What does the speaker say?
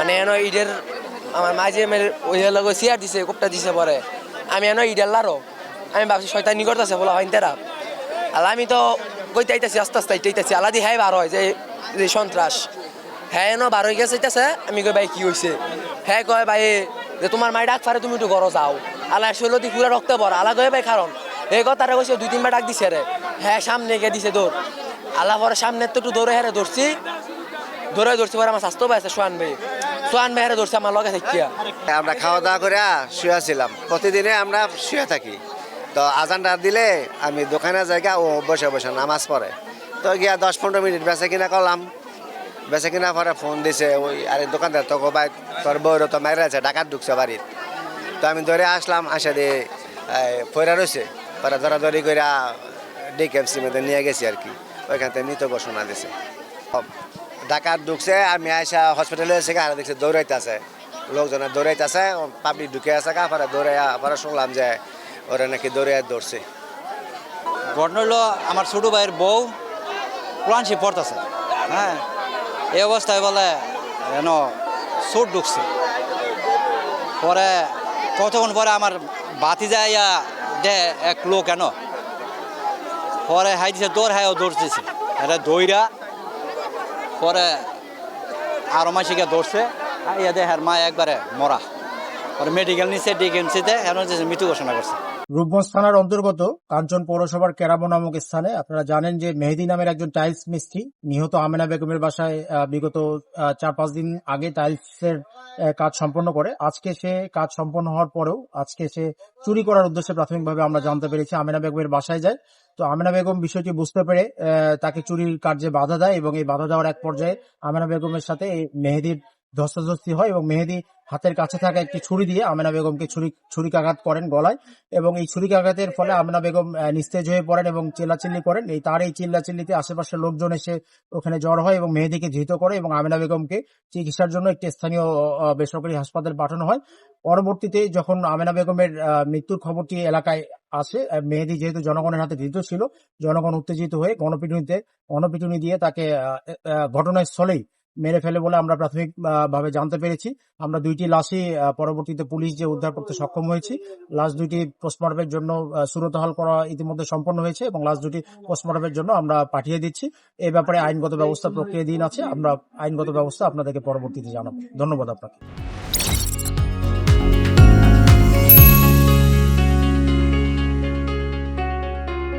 মানে এনো ঈদের আমার মাঝে ওই লগে চেয়ার দিছে কোপটা দিছে পরে আমি এনো ঈদের লারো আমি ভাবছি শয়তানি করতেছে বলা হয় তেরা আর আমি তো কইতে আইতাছি আস্তে আস্তে আইতাছি আলাদি হ্যাঁ বার হয় যে সন্ত্রাস হ্যাঁ এনো বার হয়ে গেছে আইতাছে আমি কই ভাই কি হয়েছে হ্যাঁ কয় ভাই যে তোমার মাই ডাক পারে তুমি একটু ঘর যাও আলা শৈলতি পুরা রক্ত পড়া আলা কয়ে ভাই কারণ এই কথাটা কইছে 2-3 বার ডাক দিছে রে হ্যাঁ সামনে গিয়ে দিছে দৌড় আলা পরে সামনে তো একটু দৌড়ে হেরে ধরছি পরে আমার স্বাস্থ্য পাইছে সোহান ভাই হেরে ধরছে আমার লগে থাকিয়া আমরা খাওয়া দাওয়া করে শুয়েছিলাম প্রতিদিনে আমরা শুয়ে থাকি তো আজানটা দিলে আমি দোকানে জায়গা ও বসে বসে নামাজ পড়ে তো গিয়া 10-15 মিনিট বেচা কিনা করলাম বেচা কিনা পরে ফোন দিছে ওই আরে দোকানদার তো ভাই তোর বউর তো মাইরে আছে ডাকাত ঢুকছে বাড়ির তো আমি ধরে আসলাম আসা দিয়ে ফয়রা রয়েছে পরে ধরাধরি করে ডিকেএমসি মধ্যে নিয়ে গেছি আর কি ওইখান থেকে মৃত ঘোষণা দিছে ডাকাত ঢুকছে আমি আসা হসপিটালে এসে আর দেখছি দৌড়াইতে আছে লোকজনের দৌড়াইতে আছে পাবলিক ঢুকে আছে পরে দৌড়াইয়া পরে শুনলাম যে ওরা নাকি দৌড়াইয়া দৌড়ছে ঘটনা হলো আমার ছোট ভাইয়ের বউ কোরআনশি পড়তেছে হ্যাঁ এই অবস্থায় বলে যেন চোট ঢুকছে পরে কতক্ষণ পরে আমার বাতি যাইয়া দে এক লোক কেন পরে হাই দিছে দৌড় হাইও দৌড়তেছে এটা দইরা পরে আরো মাসিকে ধরছে ইয়া দেখার মা একবারে মরা পরে মেডিকেল নিচ্ছে ডিএমসিতে এখন মৃত্যু ঘোষণা করছে। রূপগঞ্জ থানার অন্তর্গত কাঞ্চন পৌরসভার কেরাবো নামক স্থানে আপনারা জানেন যে মেহেদি নামের একজন টাইলস মিস্ত্রি নিহত আমেনা বেগমের বাসায় বিগত 4-5 দিন আগে টাইলসের কাজ সম্পন্ন করে আজকে সে কাজ সম্পন্ন হওয়ার পরেও আজকে সে চুরি করার উদ্দেশ্যে প্রাথমিকভাবে আমরা জানতে পেরেছি আমেনা বেগমের বাসায় যায়। তো আমেনা বেগম বিষয়টি বুঝতে পেরে তাকে চুরির কার্যে বাধা দেয় এবং এই বাধা দেওয়ার এক পর্যায়ে আমেনা বেগমের সাথে এই মেহেদির ধস্তাধস্তি হয় এবং মেহেদি হাতের কাছে থাকা একটি ছুরি দিয়ে আমেনা বেগমকে ছুরিকাঘাত করেন গলায় এবং এই ছুরিকাঘাতের ফলে আমেনা বেগম নিস্তেজ হয়ে পড়েন এবং চিল্লাচিল্লি করেন। তার এই চিল্লাচিল্লিতে আশেপাশের লোকজন এসে ওখানে জড়ো হয় এবং মেহেদিকে ধৃত করে এবং আমেনা বেগমকে চিকিৎসার জন্য একটি স্থানীয় বেসরকারি হাসপাতালে পাঠানো হয়। পরবর্তীতে যখন আমেনা বেগমের মৃত্যুর খবরটি এলাকায় আসে মেহেদি যেহেতু জনগণের হাতে ধৃত ছিল জনগণ উত্তেজিত হয়ে গণপিটুনি দিয়ে তাকে ঘটনাস্থলেই মেরে ফেলে বলে আমরা প্রাথমিক ভাবে জানতে পেরেছি। আমরা 2টি লাশই পরবর্তীতে পুলিশ যে উদ্ধার করতে সক্ষম হয়েছি। লাশ 2টি পোস্টমর্টমের জন্য সুরতহাল করা ইতিমধ্যে সম্পন্ন হয়েছে এবং লাশ 2টি পোস্টমর্টমের জন্য আমরা পাঠিয়ে দিচ্ছি। এই ব্যাপারে আইনগত ব্যবস্থা প্রক্রিয়াধীন আছে। আমরা আইনগত ব্যবস্থা আপনাদেরকে পরবর্তীতে জানাবো। ধন্যবাদ আপনাকে।